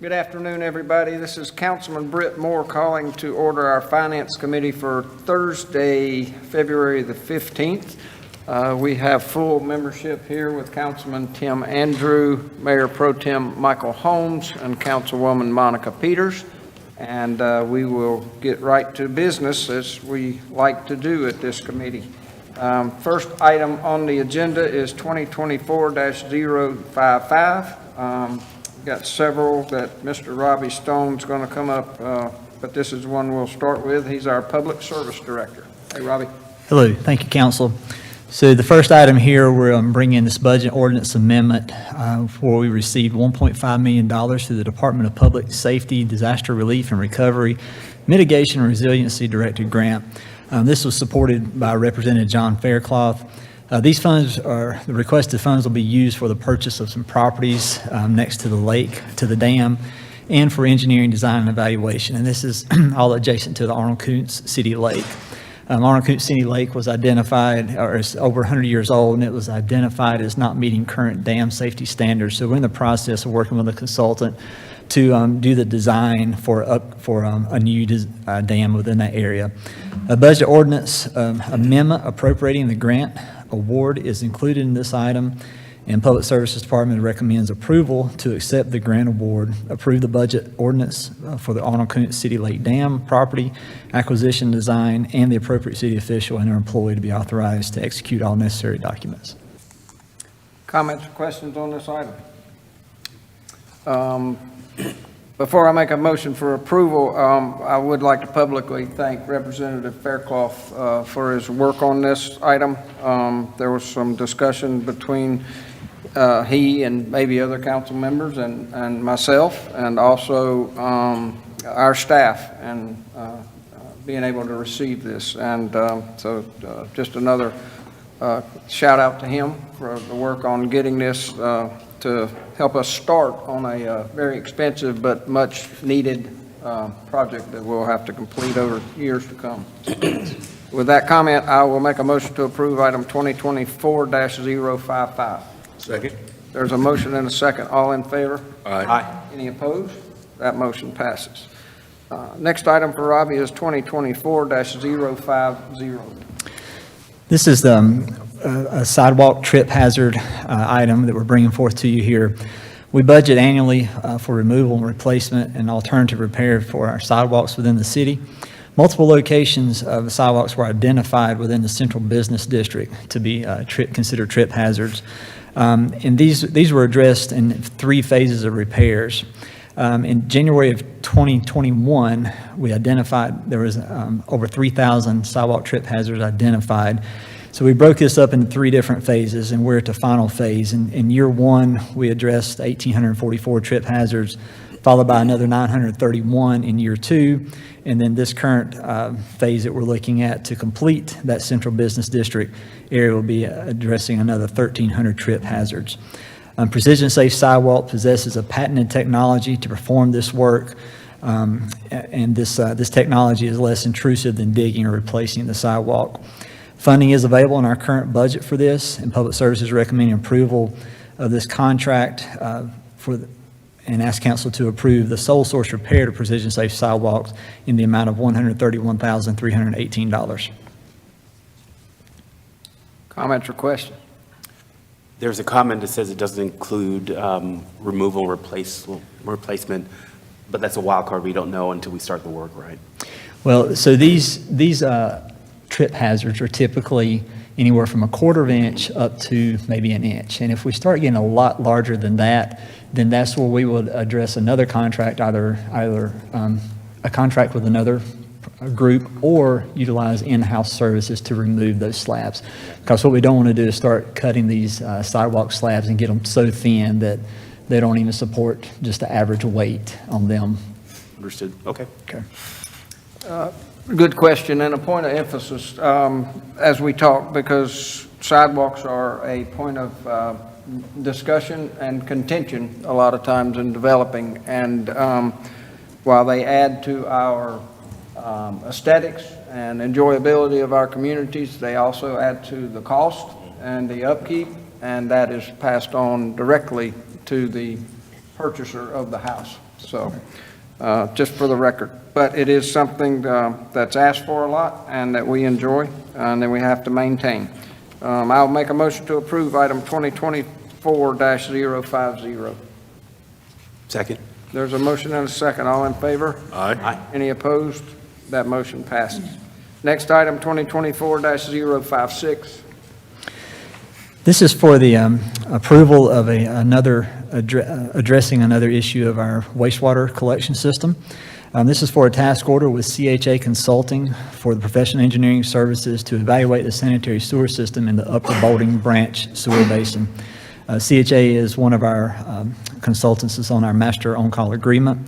Good afternoon, everybody. This is Councilman Britt Moore calling to order our Finance Committee for Thursday, February the 15th. We have full membership here with Councilman Tim Andrew, Mayor Pro Tem Michael Holmes, and Councilwoman Monica Peters. And we will get right to business as we like to do at this committee. First item on the agenda is 2024-055. Got several that Mr. Robbie Stone's going to come up, but this is one we'll start with. He's our Public Service Director. Hey, Robbie. Hello. Thank you, Council. So the first item here, we're bringing in this budget ordinance amendment where we received $1.5 million through the Department of Public Safety, Disaster Relief and Recovery, Mitigation and Resiliency Directed Grant. This was supported by Representative John Faircloth. These funds the requested funds will be used for the purchase of some properties next to the lake, to the dam, and for engineering, design, and evaluation. And this is all adjacent to the Arnold Kuntz City Lake. Arnold Kuntz City Lake was identified, or is over 100 years old, and it was identified as not meeting current dam safety standards. So we're in the process of working with a consultant to do the design for a new dam within that area. A budget ordinance amendment appropriating the grant award is included in this item, and Public Services Department recommends approval to accept the grant award, approve the budget ordinance for the Arnold Kuntz City Lake Dam property acquisition design, and the appropriate city official and their employee to be authorized to execute all necessary documents. Comments or questions on this item? Before I make a motion for approval, I would like to publicly thank Representative Faircloth for his work on this item. There was some discussion between he and maybe other council members and myself, and also our staff, and being able to receive this. And so just another shout out to him for the work on getting this to help us start on a very expensive but much needed project that we'll have to complete over years to come. With that comment, I will make a motion to approve item 2024-055. Second. There's a motion and a second. All in favor? Aye. Any opposed? That motion passes. Next item for Robbie is 2024-050. This is a sidewalk trip hazard item that we're bringing forth to you here. We budget annually for removal and replacement and alternative repair for our sidewalks within the city. Multiple locations of sidewalks were identified within the central business district to be considered trip hazards. And these were addressed in 3 phases of repairs. In January of 2021, we identified there was over 3,000 sidewalk trip hazards identified. So we broke this up into 3 different phases, and we're at the final phase. In year 1, we addressed 1,844 trip hazards, followed by another 931 in year 2, and then this current phase that we're looking at to complete that central business district area will be addressing another 1,300 trip hazards. Precision Safe Sidewalk possesses a patented technology to perform this work, and this technology is less intrusive than digging or replacing the sidewalk. Funding is available in our current budget for this, and Public Services recommending approval of this contract and ask Council to approve the sole source repair to Precision Safe Sidewalks in the amount of $131,318. Comments or questions? There's a comment that says it doesn't include removal and replacement, but that's a wild card. We don't know until we start the work, right? Well, so these trip hazards are typically anywhere from 1/4 inch up to maybe 1 inch. And if we start getting a lot larger than that, then that's where we would address another contract, either a contract with another group or utilize in-house services to remove those slabs. Because what we don't want to do is start cutting these sidewalk slabs and get them so thin that they don't even support just the average weight on them. Understood. Okay. Okay. Good question, and a point of emphasis as we talk, because sidewalks are a point of discussion and contention a lot of times in developing, and while they add to our aesthetics and enjoyability of our communities, they also add to the cost and the upkeep, and that is passed on directly to the purchaser of the house. So, just for the record. But it is something that's asked for a lot and that we enjoy and that we have to maintain. I'll make a motion to approve item 2024-050. Second. There's a motion and a second. All in favor? Aye. Any opposed? That motion passes. Next item, 2024-056. This is for the approval of addressing another issue of our wastewater collection system. This is for a task order with CHA Consulting for the professional engineering services to evaluate the sanitary sewer system in the Upper Boulding Branch Sewer Basin. CHA is one of our consultants that's on our master on-call agreement.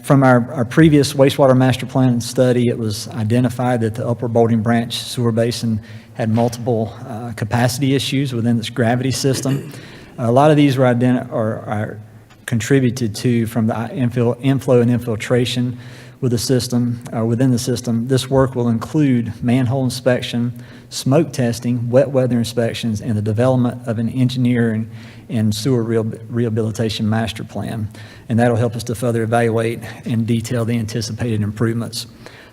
From our previous wastewater master plan study, it was identified that the Upper Boulding Branch Sewer Basin had multiple capacity issues within its gravity system. A lot of these were are contributed to from the inflow and infiltration with the system, within the system. This work will include manhole inspection, smoke testing, wet weather inspections, and the development of an engineering and sewer rehabilitation master plan. And that'll help us to further evaluate and detail the anticipated improvements.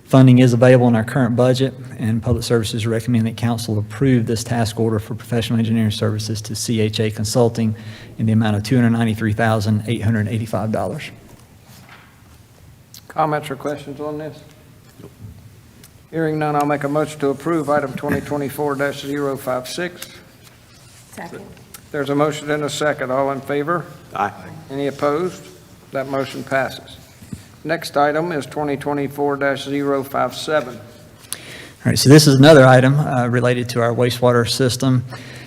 Funding is available in our current budget, and Public Services recommend that council approve this task order for professional engineering services to CHA Consulting in the amount of $293,885. Comments or questions on this? Hearing none, I'll make a motion to approve item 2024-056. Second. There's a motion and a second. All in favor? Aye. Any opposed? That motion passes. Next item is 2024-057. All right, so this is another item related to our wastewater system.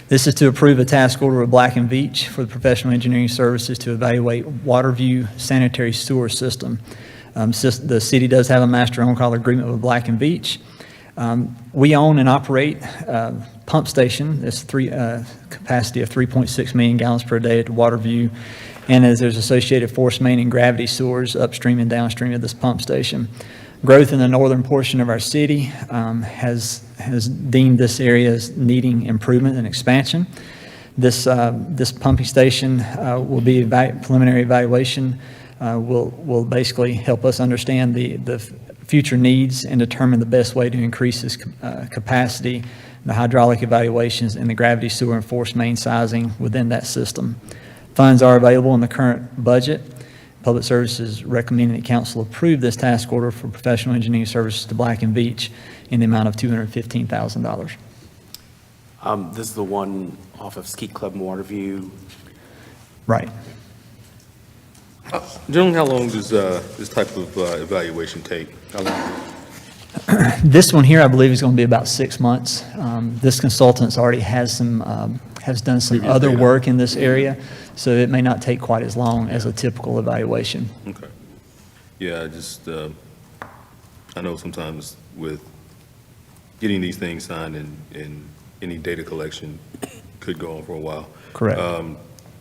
This is to approve a task order with Black & Veatch for the professional engineering services to evaluate Waterview sanitary sewer system. The city does have a master on-call agreement with Black & Veatch. We own and operate a pump station. It's capacity of 3.6 million gallons per day at Waterview. And as there's associated force main and gravity sewers upstream and downstream of this pump station. Growth in the northern portion of our city has deemed this area as needing improvement and expansion. This pumping station will be preliminary evaluation. Will basically help us understand the future needs and determine the best way to increase this capacity, the hydraulic evaluations, and the gravity sewer and force main sizing within that system. Funds are available in the current budget. Public Services recommending that council approve this task order for professional engineering services to Black & Veatch in the amount of $215,000. This is the one off of Ski Club and Waterview. Right. Generally, how long does this type of evaluation take? How long? This one here, I believe, is going to be about 6 months. This consultant's already has done some Previous other data. work in this area, so it may not take quite as long as a typical evaluation. Okay. Yeah, I know sometimes with getting these things signed and any data collection could go on for a while. Correct.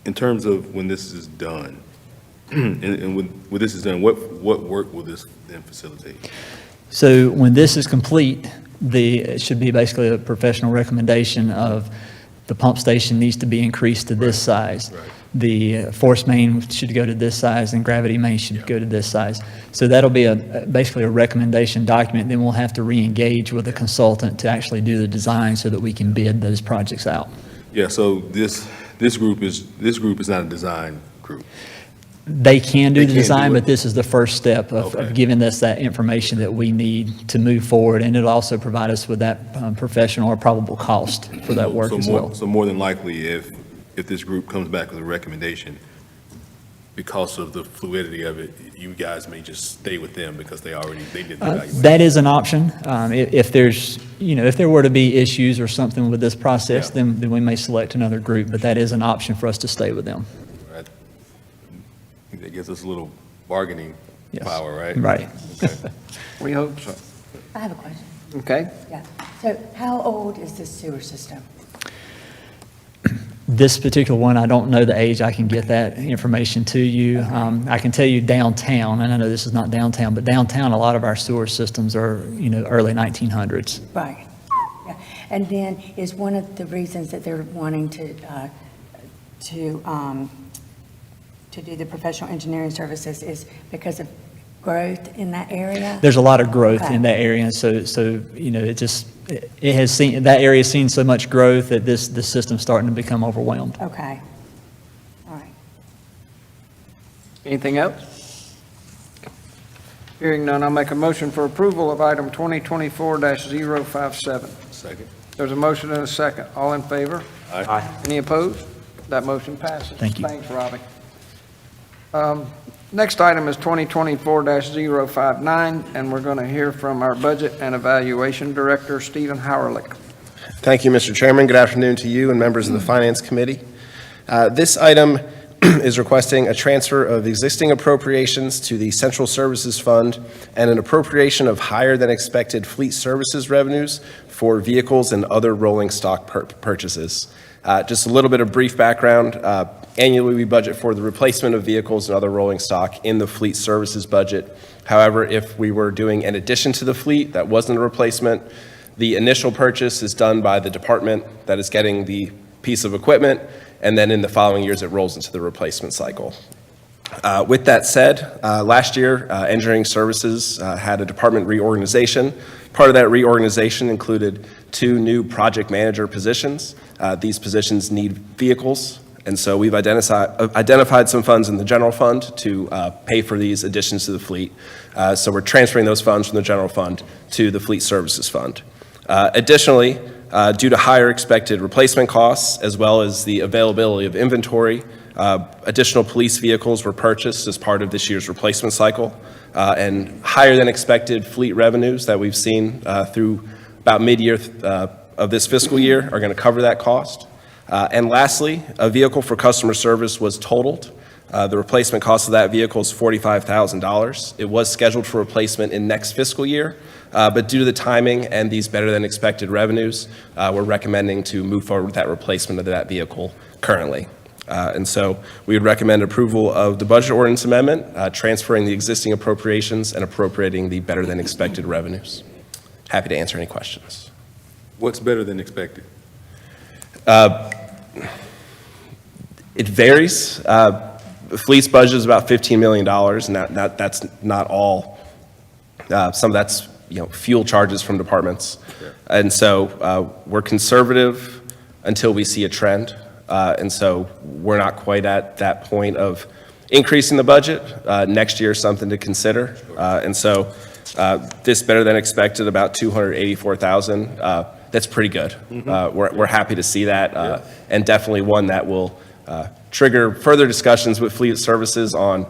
In terms of when this is done, and when this is done, what work will this then facilitate? So when this is complete, it should be basically a professional recommendation of the pump station needs to be increased to this size. Right. The force main should go to this size, and gravity main should go to this size. So that'll be basically a recommendation document. Then we'll have to re-engage with the consultant to actually do the design so that we can bid those projects out. Yeah, so this group is not a design group. They can do They the can design, do it. but this is the first step Okay. of giving us that information that we need to move forward, and it'll also provide us with that professional or probable cost for that work So as more- well. So more than likely, if this group comes back with a recommendation, because of the fluidity of it, you guys may just stay with them because they did the evaluation. That is an option. If there were to be issues or something with this process, Yeah. then we may select another group, but that is an option for us to stay with them. I think that gives us a little bargaining Yes. power, right? Right. Okay. We hope so. I have a question. Okay? Yeah. So how old is this sewer system? This particular one, I don't know the age. I can get that information to you. I can tell you downtown, and I know this is not downtown, but downtown, a lot of our sewer systems are, early 1900s. Right. Yeah. And then is one of the reasons that they're wanting to to do the professional engineering services is because of growth in that area? There's a lot of growth Okay. in that area, so, you know, it has seen, that area's seen so much growth that this system's starting to become overwhelmed. Okay. All right. Anything else? Hearing none, I'll make a motion for approval of item 2024-057. Second. There's a motion and a second. All in favor? Aye. Any opposed? That motion passes. Thank you. Thanks, Robbie. Next item is 2024-059, and we're going to hear from our Budget and Evaluation Director, Stephen Howerlick. Thank you, Mr. Chairman. Good afternoon to you and members of the Finance Committee. This item is requesting a transfer of existing appropriations to the Central Services Fund and an appropriation of higher than expected fleet services revenues for vehicles and other rolling stock purchases. Just a little bit of brief background. Annually, we budget for the replacement of vehicles and other rolling stock in the fleet services budget. However, if we were doing an addition to the fleet that wasn't a replacement, the initial purchase is done by the department that is getting the piece of equipment, and then in the following years, it rolls into the replacement cycle. With that said, last year, Engineering Services had a department reorganization. Part of that reorganization included 2 new project manager positions. These positions need vehicles, and so we've identified some funds in the general fund to pay for these additions to the fleet. So we're transferring those funds from the general fund to the Fleet Services Fund. Additionally, due to higher expected replacement costs, as well as the availability of inventory, additional police vehicles were purchased as part of this year's replacement cycle, and higher than expected fleet revenues that we've seen through about mid-year of this fiscal year are going to cover that cost. And lastly, a vehicle for customer service was totaled. The replacement cost of that vehicle is $45,000. It was scheduled for replacement in next fiscal year, but due to the timing and these better than expected revenues, we're recommending to move forward with that replacement of that vehicle currently. And so we would recommend approval of the budget ordinance amendment, transferring the existing appropriations and appropriating the better than expected revenues. Happy to answer any questions. What's better than expected? It varies. The fleet's budget is about $15 million, and that's not all. Some of that's, fuel charges from departments. And so we're conservative until we see a trend. And so we're not quite at that point of increasing the budget. Next year is something to consider. And so this better than expected, about $284,000. That's pretty good. We're happy to see that, and definitely one that will trigger further discussions with Fleet Services on,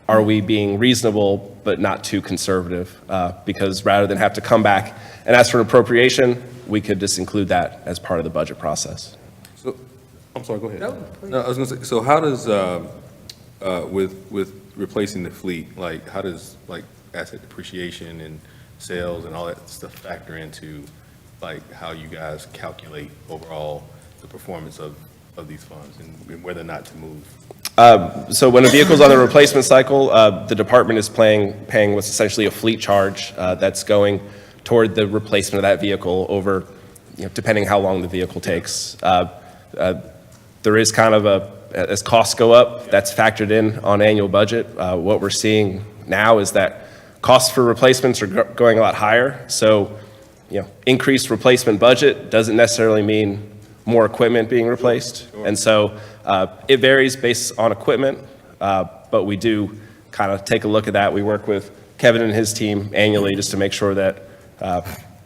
are we being reasonable but not too conservative? Because rather than have to come back and ask for appropriation, we could just include that as part of the budget process. So, I'm sorry, go ahead. No, I was going to say, so how does, with replacing the fleet, how does, asset depreciation and sales and all that stuff factor into, how you guys calculate overall the performance of these funds and whether or not to move? So when a vehicle's on the replacement cycle, the department is paying what's essentially a fleet charge that's going toward the replacement of that vehicle over, depending how long the vehicle takes. There is kind of as costs go up, that's factored in on annual budget. What we're seeing now is that costs for replacements are going a lot higher. So, increased replacement budget doesn't necessarily mean more equipment being replaced. And so it varies based on equipment, but we do kind of take a look at that. We work with Kevin and his team annually just to make sure that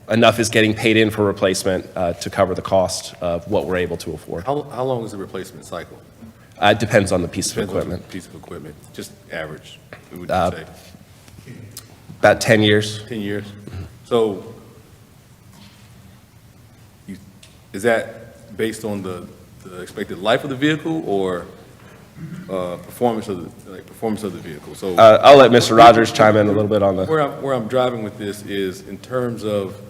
enough is getting paid in for replacement to cover the cost of what we're able to afford. How long is the replacement cycle? It depends on the piece of Depends on the equipment. piece of equipment, just average, would you say? About 10 years. 10 years? So is that based on the expected life of the vehicle or performance of the vehicle? So I'll let Mr. Rogers chime in a little bit on the. where I'm driving with this is in terms of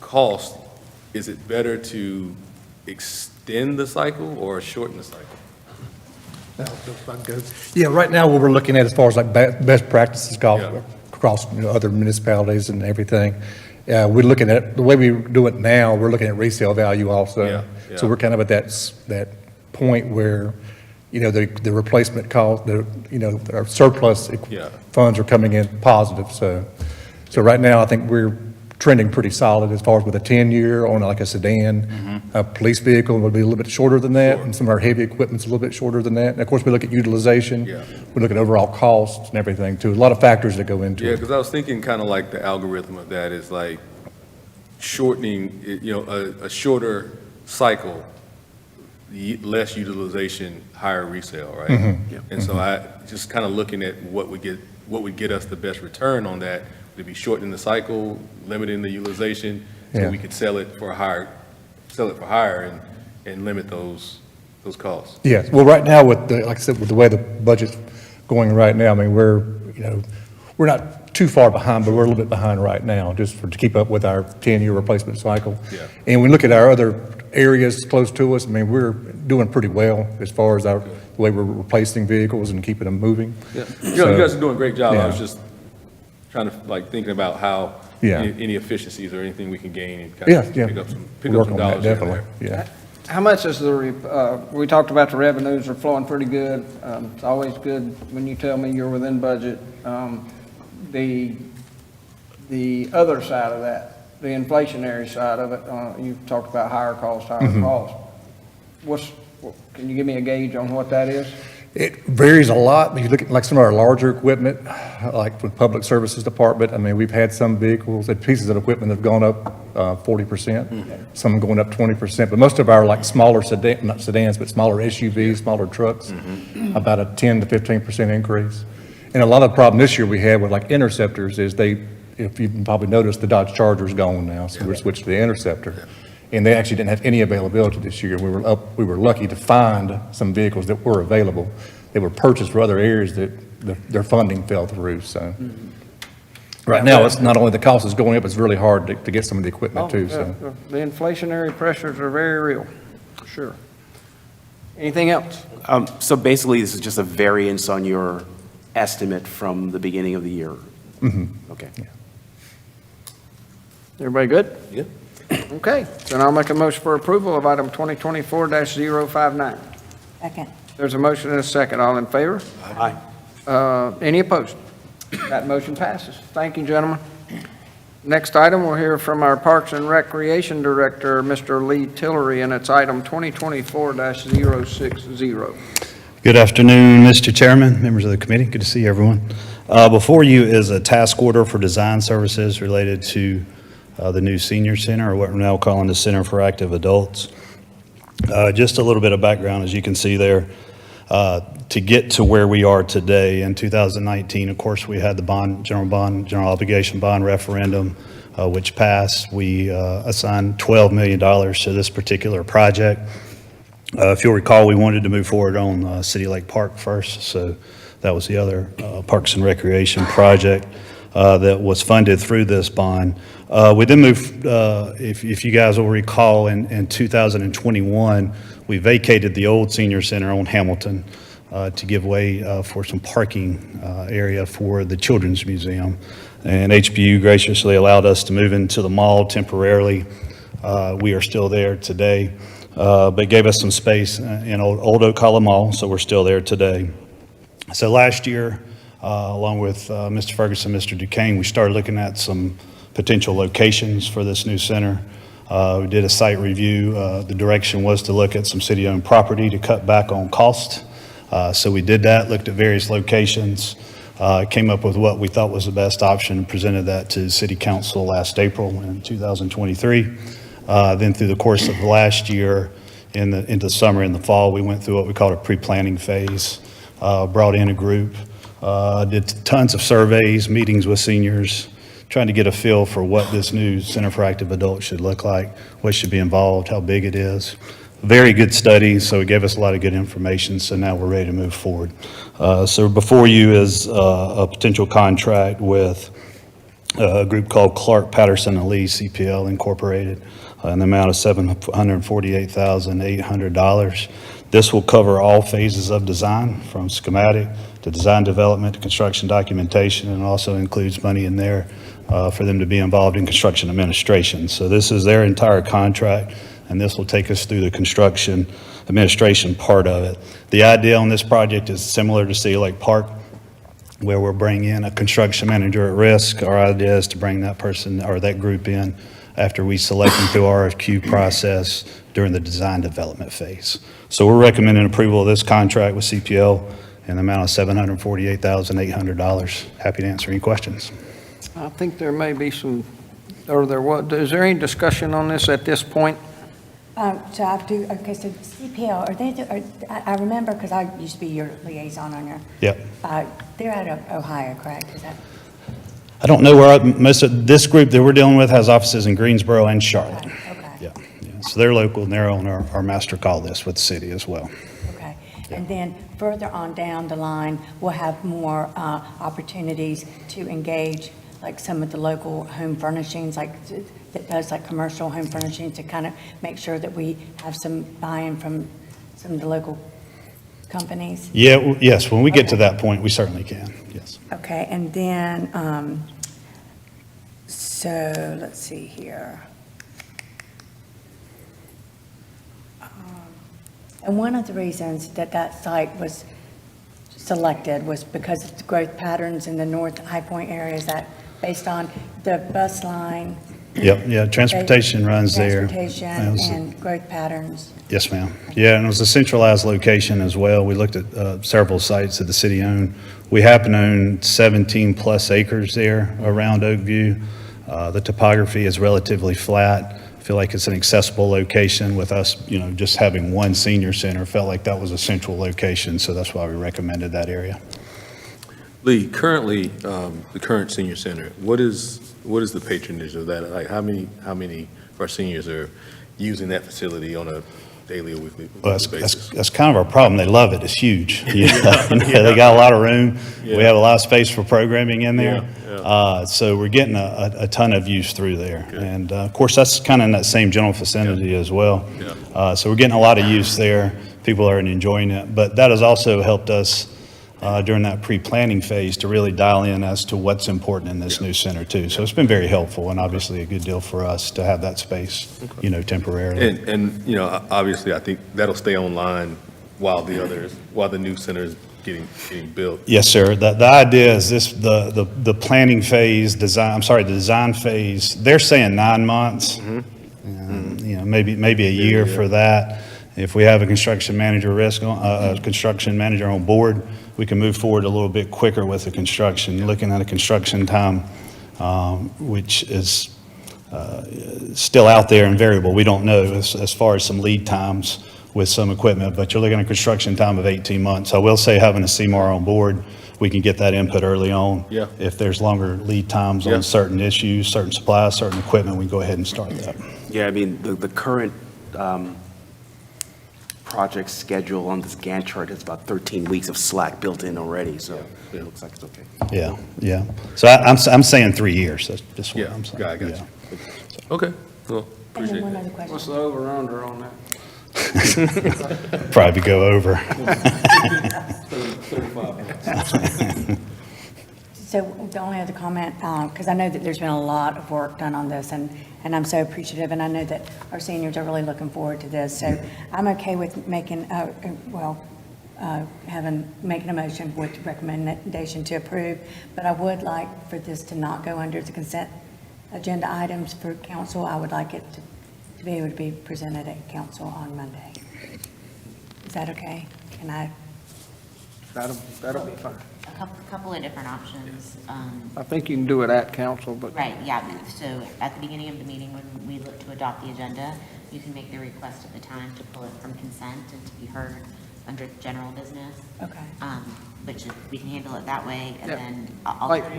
cost, is it better to extend the cycle or shorten the cycle? Yeah, right now, what we're looking at as far as best practices Yeah. across other municipalities and everything, we're looking at, the way we do it now, we're looking at resale value also. Yeah, yeah. So we're kind of at that point where the replacement cost, our surplus Yeah. funds are coming in positive, so right now, I think we're trending pretty solid as far as with a 10-year on like a sedan. A police vehicle would be a little bit shorter than that, and some of our heavy equipment's a little bit shorter than that. And of course, we look at utilization. Yeah. We look at overall costs and everything too. A lot of factors that go into Yeah, it. because I was thinking kind of like the algorithm of that is like shortening, a shorter cycle, less utilization, higher resale, right? And so I, just kind of looking at what would get us the best return on that, would be shortening the cycle, limiting the utilization, so Yeah. we could sell it for higher and limit those costs. Yes, well, right now with like I said, with the way the budget's going right now, I mean, we're not too far behind, but we're a little bit behind right now, just to keep up with our 10-year replacement cycle. Yeah. And we look at our other areas close to us, I mean, we're doing pretty well as far as the way we're replacing vehicles and keeping them moving. Yeah, you guys are doing a great job. I Yeah. was just trying to, thinking about how, Yeah. any efficiencies or anything we can gain and Yeah, kind yeah. of pick We'll up work some on that, dollars here and definitely, there. yeah. How much is we talked about the revenues are flowing pretty good. It's always good when you tell me you're within budget. The other side of that, the inflationary side of it, you've talked about higher costs. Can you give me a gauge on what that is? It varies a lot. If you look at like some of our larger equipment, like with Public Services Department, I mean, we've had some vehicles and pieces of equipment that have gone up 40%, some going up 20%, but most of our like smaller not sedans, but smaller SUVs, smaller trucks, about a 10 to 15% increase. And a lot of the problem this year we had with like Interceptors is if you probably noticed, the Dodge Charger's gone now, so we're switched to the Interceptor. And they actually didn't have any availability this year. We were lucky to find some vehicles that were available. They were purchased for other areas that their funding fell through, so. Right now, it's not only the cost is going up, it's really hard to get some of the equipment too, so. The inflationary pressures are very real, for sure. Anything else? So basically, this is just a variance on your estimate from the beginning of the year? Okay. Everybody good? Yeah. Okay, then I'll make a motion for approval of item 2024-059. Second. There's a motion and a second. All in favor? Aye. Any opposed? That motion passes. Thank you, gentlemen. Next item, we'll hear from our Parks and Recreation Director, Mr. Lee Tillery, and it's item 2024-060. Good afternoon, Mr. Chairman, members of the committee. Good to see everyone. Before you is a task order for design services related to the new senior center, or what we're now calling the Center for Active Adults. Just a little bit of background, as you can see there. To get to where we are today in 2019, of course, we had the general obligation bond referendum, which passed. We assigned $12 million to this particular project. If you'll recall, we wanted to move forward on City Lake Park first, so that was the other Parks and Recreation project that was funded through this bond. We then moved, if you guys will recall, in 2021, we vacated the old senior center on Hamilton to give way for some parking area for the Children's Museum. And HBU graciously allowed us to move into the mall temporarily. We are still there today, but gave us some space in Old Oak Hollow Mall, so we're still there today. So last year, along with Mr. Ferguson, Mr. Duquesne, we started looking at some potential locations for this new center. We did a site review. The direction was to look at some city-owned property to cut back on cost. So we did that, looked at various locations, came up with what we thought was the best option, and presented that to City Council last April in 2023. Then through the course of last year, into the summer and the fall, we went through what we called a pre-planning phase, brought in a group, did tons of surveys, meetings with seniors, trying to get a feel for what this new Center for Active Adults should look like, what should be involved, how big it is. Very good study, so it gave us a lot of good information, so now we're ready to move forward. So before you is a potential contract with a group called Clark Patterson & Lee CPL Incorporated, in the amount of $748,800. This will cover all phases of design, from schematic to design development to construction documentation, and also includes money in there for them to be involved in construction administration. So this is their entire contract, and this will take us through the construction administration part of it. The idea on this project is similar to City Lake Park, where we're bringing in a construction manager at risk. Our idea is to bring that person or that group in after we select them through RFQ process during the design development phase. So we're recommending approval of this contract with CPL in the amount of $748,800. Happy to answer any questions. I think there may be some, or there was, is there any discussion on this at this point? So I do, okay, so CPL, I remember, because I used to be your liaison on your. Yep. They're out of Ohio, correct? Is that? I don't know where, most of this group that we're dealing with has offices in Greensboro and Charlotte. Okay. Yeah, yeah. So they're local and they're on our master call list with the city as well. Okay. And then further on down the line, we'll have more opportunities to engage, like some of the local home furnishings, like that does like commercial home furnishings, to kind of make sure that we have some buy-in from some of the local companies. Yeah, yes, when we get to Okay. that point, we certainly can, yes. Okay, and then, so let's see here. And one of the reasons that that site was selected was because of the growth patterns in the North High Point area. Is that based on the bus line? Yep, yeah, transportation runs there. Transportation That was- and growth patterns. Yes, ma'am. Yeah, and it was a centralized location as well. We looked at several sites that the city owned. We happen to own 17-plus acres there around Oakview. The topography is relatively flat. I feel like it's an accessible location with us, just having one senior center. Felt like that was a central location, so that's why we recommended that area. Lee, currently, the current senior center, what is the patronage of that? Like, how many of our seniors are using that facility on a daily or weekly Well, basis? that's kind of our problem. They love it. It's huge. They got a lot of room. We Yeah. have a lot of space for programming in there. Yeah, So we're getting a ton of use through there. Good. And of course, that's kind of in that same general vicinity as well. Yeah. So we're getting a lot of use there. People are enjoying it. But that has also helped us during that pre-planning phase to really dial in as to what's important in this new center too. So it's been very helpful and obviously a good deal for us to have that space, temporarily. And, obviously, I think that'll stay online while the new center is getting built. Yes, sir. The idea is the planning phase, the design phase, they're saying 9 months. Maybe a year for that. If we have a construction manager on board, we can move forward a little bit quicker with the construction. Looking at a construction time, which is still out there and variable. We don't know as far as some lead times with some equipment, but you're looking at a construction time of 18 months. I will say having a CMAR on board, we can get that input early on. Yeah. If there's longer lead times Yeah. on certain issues, certain supplies, certain equipment, we go ahead and start that. Yeah, I mean, the current project schedule on this Gantt chart is about 13 weeks of slack built in already, so it looks like it's okay. Yeah, yeah. So I'm saying 3 years. That's just what Yeah, I'm saying. got you. Yeah. Okay, well, And appreciate then one that. other question. What's the over-under on that? Probably go over. So the only other comment, because I know that there's been a lot of work done on this, and I'm so appreciative, and I know that our seniors are really looking forward to this. So I'm okay with making a motion with recommendation to approve, but I would like for this to not go under the consent agenda items for council. I would like it to be able to be presented at council on Monday. Is that okay? Can I? That'll be fine. A couple of different options. I think you can do it at council, but Right, yeah, so at the beginning of the meeting, when we look to adopt the agenda, you can make the request at the time to pull it from consent and to be heard under general business. Okay. Which we can handle it that way, and Yeah. then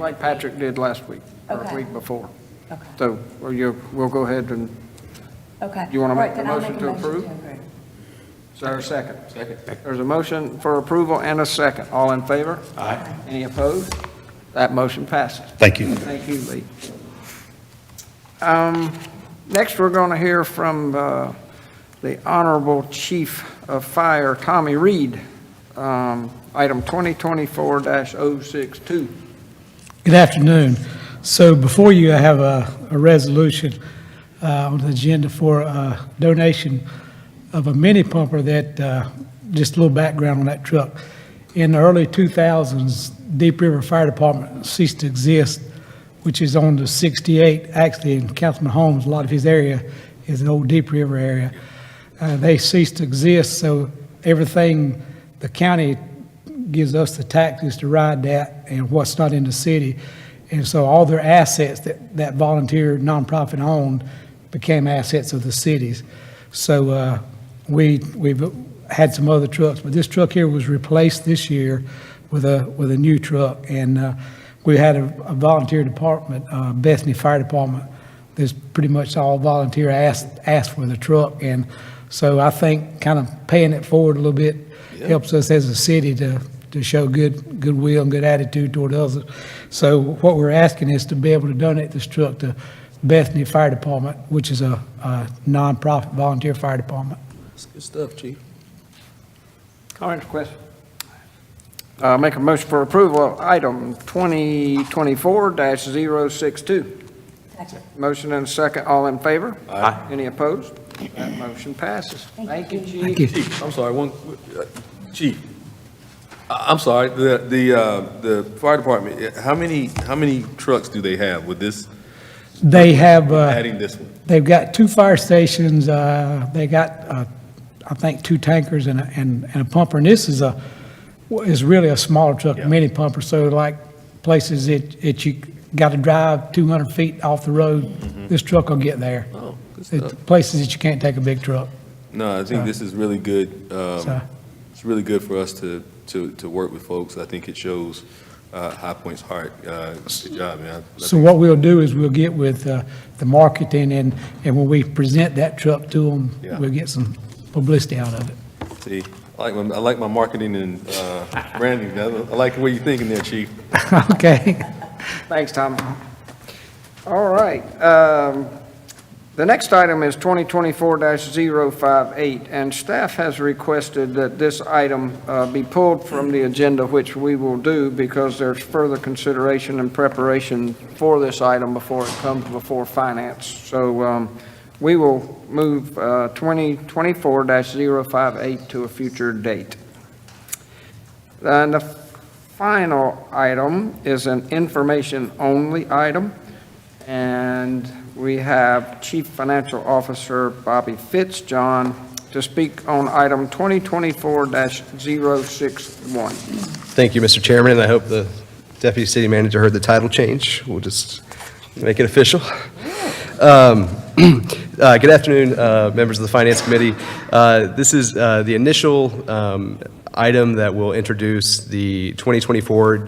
like Patrick did last week, or Okay. the week before. Okay. So we'll go ahead and, Okay. You wanna All right, make the then I'll motion make to a approve? is there a second? Second. There's a motion for approval and a second. All in favor? Aye. Any opposed? That motion passes. Thank you. Thank you, Lee. Next, we're going to hear from the Honorable Chief of Fire, Tommy Reed, item on the agenda for a donation of a mini pumper that, just a little background on that truck. In the early 2000s, Deep River Fire Department ceased to exist, which is on the 68, actually in Councilman Holmes, a lot of his area is the old Deep River area. They ceased to exist, so everything, the county gives us the taxes to ride that and what's not in the city. And so all their assets that volunteer nonprofit owned became assets of the cities. So we've had some other trucks, but this truck here was replaced this year with a new truck. And we had a volunteer department, Bethany Fire Department, that's pretty much all volunteer asked for the truck. And so I think kind of paying it forward a little bit helps us as a city to show goodwill and good attitude toward others. So what we're asking is to be able to donate this truck to Bethany Fire Department, which is a nonprofit volunteer fire department. That's good stuff, Chief. Comments, questions? Make a motion for approval of item 2024-062. Second. Motion and a second, all in favor? Aye. Any opposed? That motion passes. Thank you, Chief. Thank you. Chief, I'm sorry, Chief, I'm sorry, the fire department, how many trucks do they have with this, They have, adding this one? they've got 2 fire stations, they got, I think, 2 tankers and a pumper. And this is really a smaller truck, a mini pumper. So like places that you got to drive 200 feet off the road, this truck will get there. Oh, good It's stuff. places that you can't take a big truck. No, I think this is really good. So- It's really good for us to work with folks. I think it shows High Point's heart. Good job, man. So what we'll do is we'll get with the marketing, and when we present that truck to them, Yeah. we'll get some publicity out of it. See, I like my marketing and branding. I like the way you're thinking there, Chief. Okay. Thanks, Tom. All right. The next item is 2024-058, and staff has requested that this item be pulled from the agenda, which we will do because there's further consideration and preparation for this item before it comes before finance. So we will move 2024-058 to a future date. And the final item is an information-only item, and we have Chief Financial Officer Bobby Fitzjohn to speak on item 2024-061. Thank you, Mr. Chairman, and I hope the Deputy City Manager heard the title change. We'll just make it official. Good afternoon, members of the Finance Committee. This is the initial item that will introduce the 2024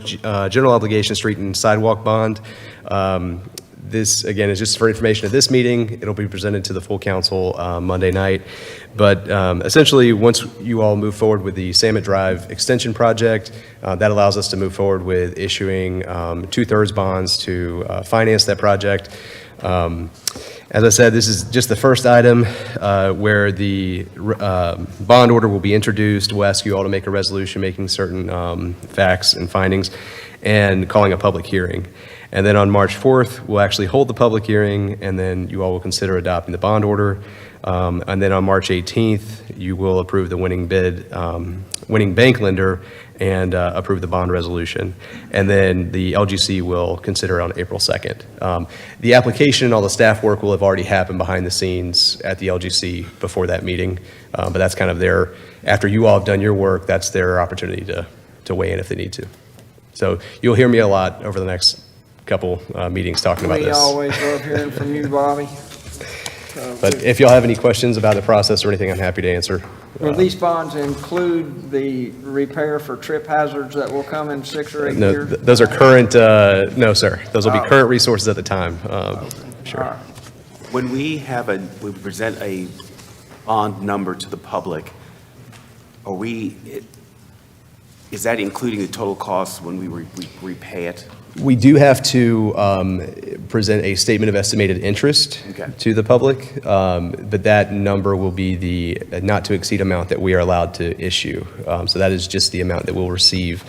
General Obligation Street and Sidewalk Bond. This, again, is just for information at this meeting. It'll be presented to the full council Monday night. But essentially, once you all move forward with the Samet Drive Extension Project, that allows us to move forward with issuing 2/3 bonds to finance that project. As I said, this is just the first item where the bond order will be introduced. We'll ask you all to make a resolution making certain facts and findings and calling a public hearing. And then on March 4th, we'll actually hold the public hearing, and then you all will consider adopting the bond order. And then on March 18th, you will approve the winning bid, winning bank lender, and approve the bond resolution. And then the LGC will consider it on April 2nd. The application and all the staff work will have already happened behind the scenes at the LGC before that meeting. But that's kind of their, after you all have done your work, that's their opportunity to weigh in if they need to. So you'll hear me a lot over the next couple meetings talking about We this. always love hearing from you, Bobby. But if y'all have any questions about the process or anything, I'm happy to answer. Will these bonds include the repair for trip hazards that will come in 6 or 8 No, years? those are current, no, sir. Those will be current resources at the time. All Sure. right. When we present a bond number to the public, is that including the total cost when we repay it? We do have to present a statement of estimated interest Okay. to the public, but that number will be the not to exceed amount that we are allowed to issue. So that is just the amount that we'll receive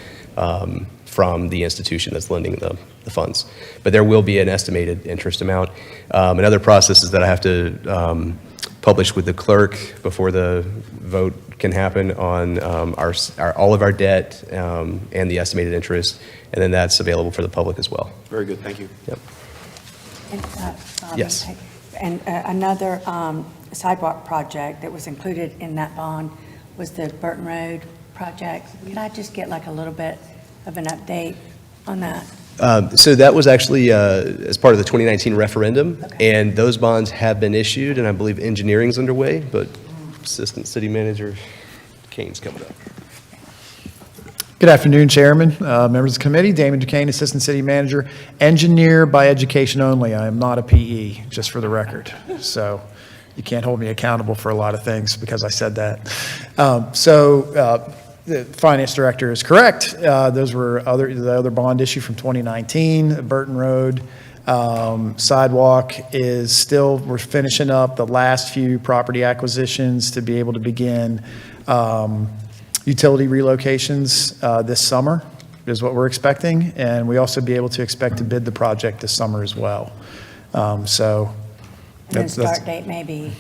from the institution that's lending the funds. But there will be an estimated interest amount. Another process is that I have to publish with the clerk before the vote can happen on all of our debt and the estimated interest, and then that's available for the public as well. Very good, thank you. Yep. And, Yes. And another sidewalk project that was included in that bond was the Burton Road project. Could I just get like a little bit of an update on that? So that was actually as part of the 2019 referendum, Okay. and those bonds have been issued, and I believe engineering's underway, but Assistant City Manager Kane's coming up. Good afternoon, Chairman, members of the committee. Damon Duquesne, Assistant City Manager, engineer by education only. I am not a PE, just for the record. So you can't hold me accountable for a lot of things because I said that. The finance director is correct. Those were the other bond issue from 2019, Burton Road. Sidewalk is still, we're finishing up the last few property acquisitions to be able to begin utility relocations this summer is what we're expecting. And we also be able to expect to bid the project this summer as well. And then That's- start date maybe,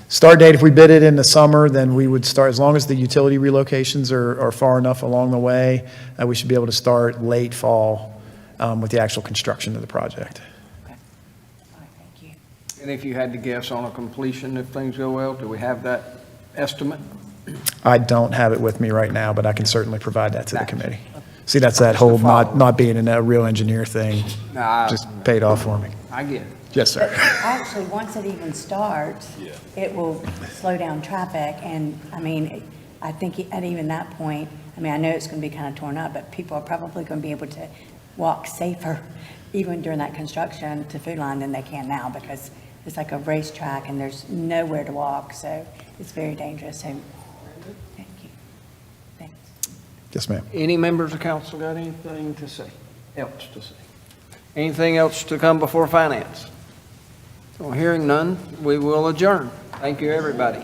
Start date, if we bid it in the summer, then we would start, as long as the utility relocations are far enough along the way, we should be able to start late fall with the actual construction of the project. all right, thank you. And if you had to guess on a completion, if things go well, do we have that estimate? I don't have it with me right now, but I can certainly provide that to the Gotcha. committee. See, that's that whole not being a real engineer thing, Nah, just paid off for me. I get it. Yes, sir. Actually, once it even starts, it will slow down traffic, and, I mean, I think at even that point, I mean, I know it's going to be kind of torn up, but people are probably going to be able to walk safer even during that construction to Food Line than they can now, because it's like a racetrack and there's nowhere to walk, so it's very dangerous, so, thank you. Thanks. Yes, ma'am. Any members of council got anything to say, else to say? Anything else to come before finance? So hearing none, we will adjourn. Thank you, everybody.